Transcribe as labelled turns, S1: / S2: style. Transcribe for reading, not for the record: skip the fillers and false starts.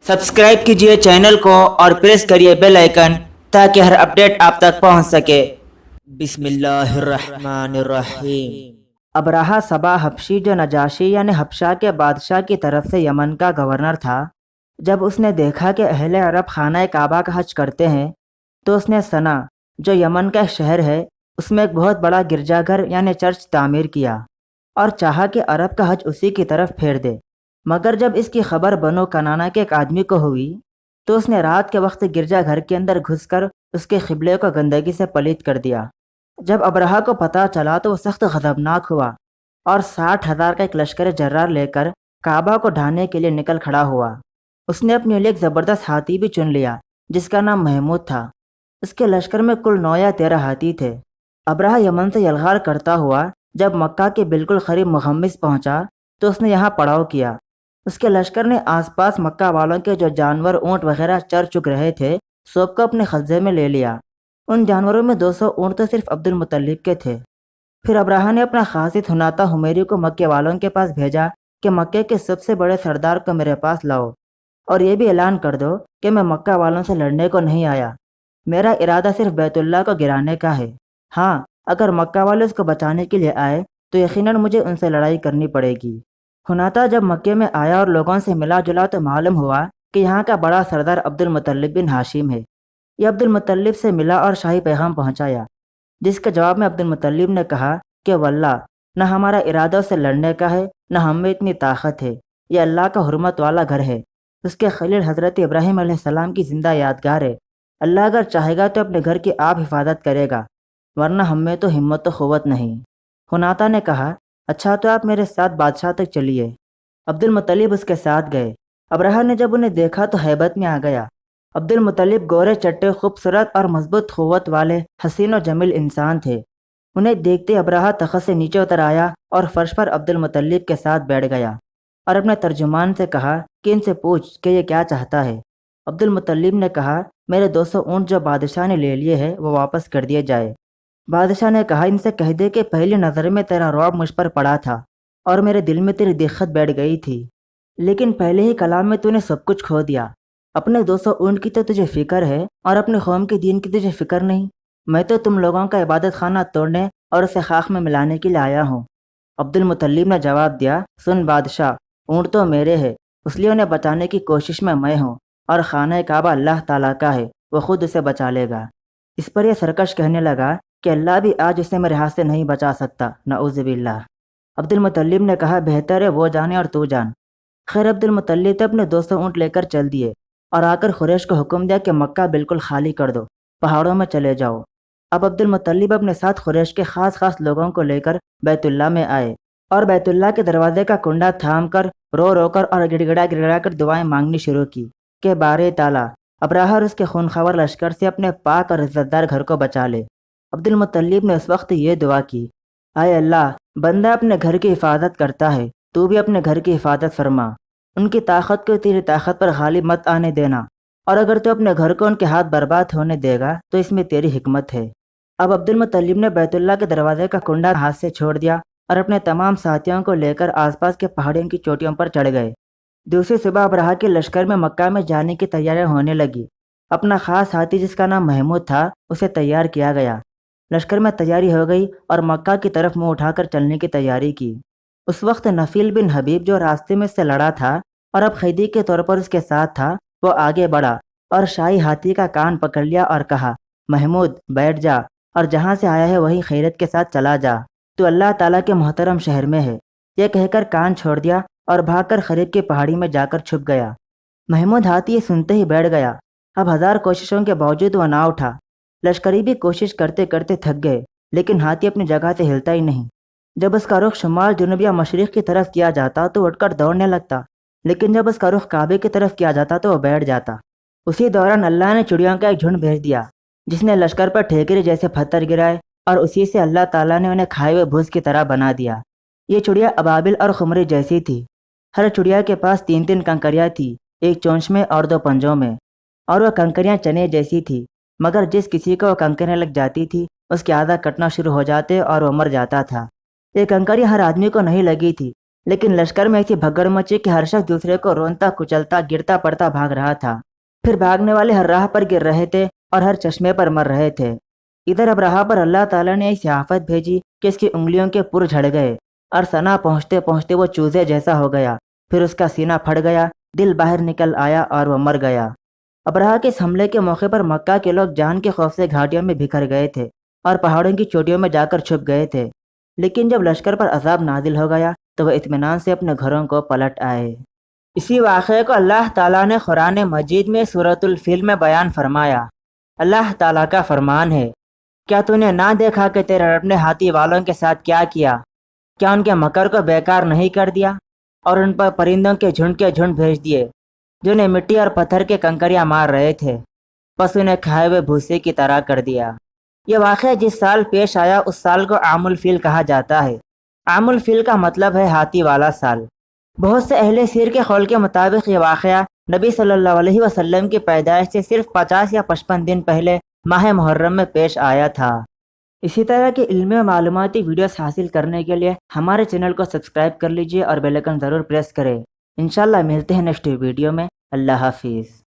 S1: Subscribe कीजिए channel को और प्रेस करिए बेल आइकन ताकि हर अपडेट आप तक पहुंच सके। बिस्मिल्लाहिर्रहमानिर्रहीम।
S2: अबरहा सबा हबशी जो नजाशी यानी हबशा के बादशाह की तरफ से यमन का गवर्नर था, जब उसने देखा कि अहले अरब खाना काबा का हज करते हैं तो उसने सना जो यमन का एक शहर है उसमें एक बहुत बड़ा गिरजाघर यानी चर्च तामीर किया और चाहा कि अरब का हज उसी की तरफ फेर दे। मगर जब इसकी खबर बनो कनाना के एक आदमी को हुई तो उसने रात के वक्त गिरजाघर के अंदर घुसकर उसके क़िबले को गंदगी से पलीत कर दिया। जब अबरहा को पता चला तो वो सख्त ग़ज़बनाक हुआ और 60,000 का एक लश्कर जर्रार लेकर काबा को ढाने के लिए निकल खड़ा हुआ। उसने अपने लिए एक ज़बरदस्त हाथी भी चुन लिया जिसका नाम महमूद था। उसके लश्कर में कुल 9 या 13 हाथी थे। अबरहा यमन से यलगार करता हुआ जब मक्का के बिल्कुल करीब मुहम्मिस पहुंचा तो उसने यहाँ पड़ाव किया। उसके लश्कर ने आसपास मक्का वालों के जो जानवर ऊँट वगैरह चर चुक रहे थे सबको अपने कब्जे में ले लिया। उन जानवरों में 200 ऊँट तो सिर्फ अब्दुल मुत्तलिब के थे। फिर अबरहा ने अपना खासिद हुनाता हुमैरी को मक्के वालों के पास भेजा कि मक्के के सबसे बड़े सरदार को मेरे पास लाओ और ये भी ऐलान कर दो कि मैं मक्का वालों से लड़ने को नहीं आया, मेरा इरादा सिर्फ बैतुल्लाह को गिराने का है। हाँ, अगर मक्का वाले उसको बचाने के लिए आए तो यकीनन मुझे उनसे लड़ाई करनी पड़ेगी। हुनाता जब मक्के में आया और लोगों से मिला जुला तो मालूम हुआ कि यहाँ का बड़ा सरदार अब्दुल मुत्तलिब बिन हाशिम है। यह अब्दुल मुत्तलिब से मिला और शाही पैगाम पहुँचाया, जिसके जवाब में अब्दुल मुत्तलिब ने कहा कि वल्लाह न हमारा इरादा से लड़ने का है न हम में इतनी ताकत है। यह अल्लाह का हुर्मत वाला घर है, उसके खलील हज़रत इब्राहीम अलैहिस्सलाम की ज़िंदा यादगार है। अल्लाह अगर चाहेगा तो अपने घर की आप हिफाजत करेगा, वरना हम में तो हिम्मत व क़ुव्वत नहीं। हुनाता ने कहा, अच्छा तो आप मेरे साथ बादशाह तक चलिए। अब्दुल मुत्तलिब उसके साथ गए। अबरहा ने जब उन्हें देखा तो हैबत में आ गया। अब्दुल मुत्तलिब गोरे चट्टे खूबसूरत और मजबूत क़ुव्वत वाले हसीन और जमील इंसान थे। उन्हें देखते अबरहा तख़्त से नीचे उतर आया और फर्श पर अब्दुल मुत्तलिब के साथ बैठ गया और अपने तर्जुमान से कहा कि इनसे पूछ कि ये क्या चाहता है। अब्दुल मुत्तलिब ने कहा, मेरे 200 ऊँट जो बादशाह ने ले लिए हैं वो वापस कर दिए जाए। बादशाह ने कहा, इनसे कह दे कि पहली नज़र में तेरा रौब मुझ पर पड़ा था और मेरे दिल में तेरी दिक्कत बैठ गई थी, लेकिन पहले ही कलाम में तूने सब कुछ खो दिया। अपने 200 ऊँट की तो तुझे फ़िक्र है और अपने कौम के दीन की तुझे फ़िक्र नहीं। मैं तो तुम लोगों का इबादत खाना तोड़ने और उसे खाक में मिलाने के लिए आया हूँ। अब्दुल मुत्तलिब ने जवाब दिया, सुन बादशाह, ऊँट तो मेरे हैं, इसलिए उन्हें बचाने की कोशिश में मैं हूँ और खाना काबा अल्लाह ताला का है, वो खुद उसे बचा लेगा। इस पर यह सरकश कहने लगा कि अल्लाह भी आज उसे मेरे हाथ से नहीं बचा सकता, नऊज़ु बिल्लाह। अब्दुल मुत्तलिब ने कहा, बेहतर है वो जाने और तू जान। खैर अब्दुल मुत्तलिब तो अपने 200 ऊँट लेकर चल दिए और आकर खुरैश को हुक्म दिया कि मक्का बिल्कुल खाली कर दो, पहाड़ों में चले जाओ। अब अब्दुल मुत्तलिब अपने साथ खुरैश के खास लोगों को लेकर बैतुल्लाह में आए और बैतुल्लाह के दरवाजे का कुंडा थाम कर रो रो कर और गिड़गिड़ा कर दुआएं मांगनी शुरू की कि बारे ताला अबरहा और उसके खूनख्वार लश्कर से अपने पाक और इज़्ज़तदार घर को बचा ले। अब्दुल मुत्तलिब ने उस वक्त ये दुआ की, आए अल्लाह, बंदा अपने घर की हिफाजत करता है, तू भी अपने घर की हिफाजत फरमा। उनकी ताकत को तेरी ताकत पर गालिब मत आने देना, और अगर तू अपने घर को उनके हाथ बर्बाद होने देगा तो इसमें तेरी हिकमत है। अब अब्दुल मुत्तलिब ने बैतुल्लाह के दरवाजे का कुंडा हाथ से छोड़ दिया और अपने तमाम साथियों को लेकर आसपास के पहाड़ियों की चोटियों पर चढ़ गए। दूसरी सुबह अबरहा के लश्कर में मक्का में जाने की तैयारियां होने लगी। अपना खास हाथी जिसका नाम महमूद था उसे तैयार किया गया। लश्कर में तैयारी हो गई और मक्का की तरफ मुंह उठाकर चलने की तैयारी की। उस वक्त नफील बिन हबीब जो रास्ते में से लड़ा था और अब खैदी के तौर पर उसके साथ था, वो आगे बढ़ा और शाही हाथी का कान पकड़ लिया और कहा, महमूद बैठ जा और जहाँ से आया है वही खैरत के साथ चला जा, तो अल्लाह ताला के मोहतरम शहर में है। यह कहकर कान छोड़ दिया और भागकर खरीब की पहाड़ी में जाकर छुप गया। महमूद हाथी ये सुनते ही बैठ गया। अब 1000 कोशिशों के बावजूद वह ना उठा। लश्करी भी कोशिश करते करते थक गए, लेकिन हाथी अपनी जगह से हिलता ही नहीं। जब उसका रुख शुमाल जुनूब या मशरिक़ की तरफ किया जाता तो उठकर दौड़ने लगता, लेकिन जब उसका रुख काबे की तरफ किया जाता तो वह बैठ जाता। उसी दौरान अल्लाह ने चिड़ियों का एक झुंड भेज दिया जिसने लश्कर पर ठेकरे जैसे पत्थर गिराए और उसी से अल्लाह ताला ने उन्हें खाए हुए भूस की तरह बना दिया। ये चिड़िया अबाबिल और खुमरी जैसी थी। हर चिड़िया के पास 3-3 कंकरियाँ थी, एक चोंच में और 2 पंजों में, और वह कंकरियाँ चने जैसी थी। मगर जिस किसी को वह कंकरियाँ लग जाती थी उसके आधा कटना शुरू हो जाते और वह मर जाता था। ये कंकरियाँ हर आदमी को नहीं लगी थी, لیکن لشکر میں ایسی بھگڑ مچی کہ ہر شخص دوسرے کو رونتا کچلتا گرتا پڑتا بھاگ رہا تھا۔ پھر بھاگنے والے ہر راہ پر گر رہے تھے اور ہر چشمے پر مر رہے تھے۔ ادھر ابرہہ پر اللہ تعالیٰ نے ایسی آفت بھیجی کہ اس کی انگلیوں کے پر جھڑ گئے اور ثنا پہنچتے پہنچتے وہ چوزے جیسا ہو گیا۔ پھر اس کا سینہ پھٹ گیا، دل باہر نکل آیا اور وہ مر گیا۔ ابرہہ کے اس حملے کے موقع پر مکہ کے لوگ جان کے خوف سے گھاٹیوں میں بکھر گئے تھے اور پہاڑوں کی چوٹیوں میں جا کر چھپ گئے تھے۔ لیکن جب لشکر پر عذاب نازل ہو گیا تو وہ اطمینان سے اپنے گھروں کو پلٹ آئے۔ اسی واقعے کو اللہ تعالیٰ نے قرآن مجید میں سورۃ الفیل میں بیان فرمایا۔ اللہ تعالیٰ کا فرمان ہے، کیا تو نے نہ دیکھا کہ تیرے رب نے ہاتھی والوں کے ساتھ کیا کیا؟ کیا ان کے مکر کو بیکار نہیں کر دیا اور ان پر پرندوں کے جھنڈ بھیج دیے جو انہیں مٹی اور پتھر کے کنکریاں مار رہے تھے، پس انہیں کھائے ہوئے بھوسے کی طرح کر دیا۔ یہ واقعہ جس سال پیش آیا اس سال کو عام الفیل کہا جاتا ہے۔ عام الفیل کا مطلب ہے ہاتھی والا سال۔ بہت سے اہل سیر کے قول کے مطابق یہ واقعہ نبی صلی اللہ علیہ وسلم کی پیدائش سے صرف 50 یا 55 دن پہلے ماہ محرم میں پیش آیا تھا۔ اسی طرح کے علمی و معلوماتی ویڈیوز حاصل کرنے کے لیے ہمارے چینل کو سبسکرائب کر لیجئے اور بیل آئیکن ضرور پریس کریں۔ انشاءاللہ ملتے ہیں نیکسٹ ویڈیو میں۔ اللہ حافظ۔